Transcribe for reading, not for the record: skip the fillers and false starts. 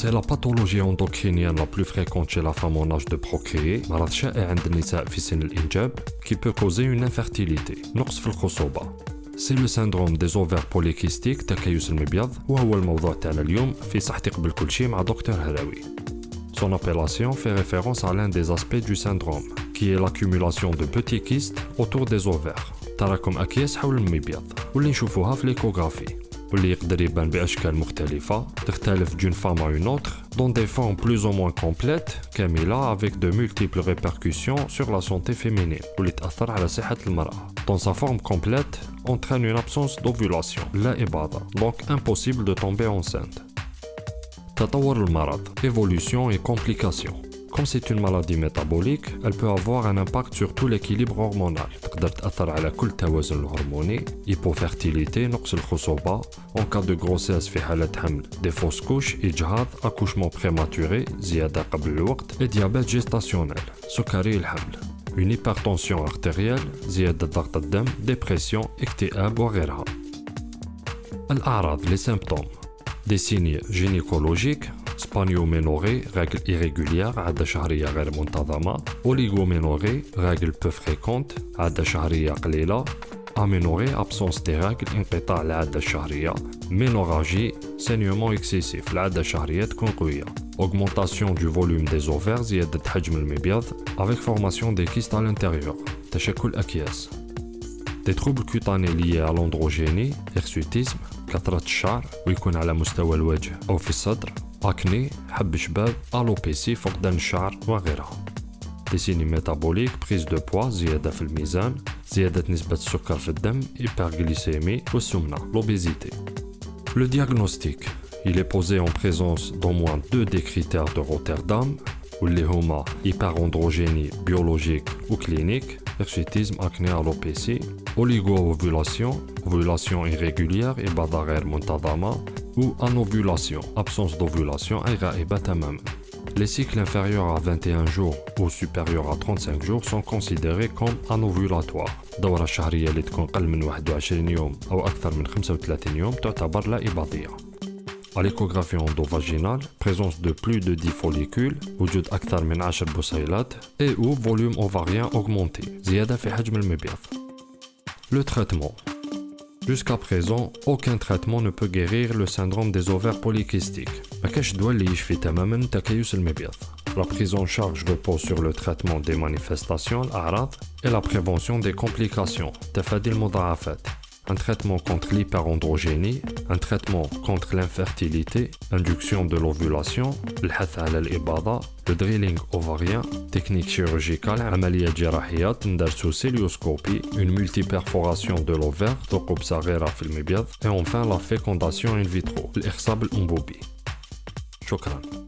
C'est la pathologie endocrinienne la plus fréquente chez la femme en âge de procréer, مرض شائع عند النساء في سن الإنجاب, qui peut causer une infertilité, نقص في الخصوبة. C'est le syndrome des ovaires polykystiques تكيس المبيض, وهو الموضوع تاعنا اليوم في صحتي قبل كل شيء مع دكتور هراوي. Son appellation fait référence à l'un des aspects du syndrome, qui est l'accumulation de petits kystes autour des ovaires. تراكم أكياس حول المبيض, واللي نشوفوها في l'échographie. واللي يقدر يبان بأشكال مختلفة, تختلف d'une femme à une autre, dans des formes plus ou moins complètes, كاملة, avec de multiples répercussions sur la santé féminine, واللي تأثر على صحة المرأة. Dans sa forme complète, entraîne une absence d'ovulation, لا إباضة, donc impossible de tomber enceinte. تطور المرض, évolution et complications. Comme c'est une maladie métabolique, elle peut avoir un impact sur tout l'équilibre hormonal. تقدر تأثر على كل التوازن الهرموني, hypofertilité, نقص الخصوبة, en cas de grossesse في حالة حمل, des fausses couches, إجهاض, accouchement prématuré, زيادة قبل الوقت, et diabète gestationnel, سكري الحمل. Une hypertension artérielle, زيادة ضغط الدم, dépression, اكتئاب وغيرها. الأعراض, les symptômes. Des signes gynécologiques, spanioménorrhée, règles irrégulières, عادة شهرية غير منتظمة, oligoménorrhée, règles peu fréquentes, عادة شهرية قليلة, aménorrhée, absence des règles, انقطاع العادة الشهرية, ménorrhagie, saignement excessif, العادة الشهرية تكون قوية, augmentation du volume des ovaires, زيادة حجم المبيض, avec formation des kystes à l'intérieur, تشكل أكياس. Des troubles cutanés liés à l'androgénie, hirsutisme, كثرة الشعر, ويكون على مستوى الوجه أو في الصدر, acné, حب شباب, alopécie, فقدان الشعر وغيرها. Des signes métaboliques, prise de poids, زيادة في الميزان, زيادة نسبة السكر في الدم, hyperglycémie, والسمنة, l'obésité. Le diagnostic, il est posé en présence d'au moins 2 des critères de Rotterdam, واللي هما hyperandrogénie biologique ou clinique, hirsutisme, acné, alopécie, oligo-ovulation, ovulation irrégulière et إباضة غير منتظمة, ou anovulation, absence d'ovulation أي غائبة تماما. Les cycles inférieurs à 21 jours ou supérieurs à 35 jours sont considérés comme anovulatoires. الدورة الشهرية اللي تكون أقل من 21 يوم أو أكثر من 35 يوم تعتبر لا إباضية. À l'échographie endovaginale, présence de plus de 10 follicules, وجود أكثر من 10 بصيلات, et ou volume ovarien augmenté, زيادة في حجم المبيض. Le traitement. Jusqu'à présent, aucun traitement ne peut guérir le syndrome des ovaires polykystiques. ما كاش دواء اللي يشفي تماما تكيس المبيض. La prise en charge repose sur le traitement des manifestations, الأعراض, et la prévention des complications, تفادي المضاعفات. Un traitement contre l'hyperandrogénie, un traitement contre l'infertilité, induction de l'ovulation, الحث على الإباضة, le drilling ovarien, technique chirurgicale, عملية جراحيات ندرسو célioscopie, une multiperforation de l'ovaire, ثقوب صغيرة في المبيض, et enfin la fécondation in vitro, الإخصاب الأنبوبي. شكراً.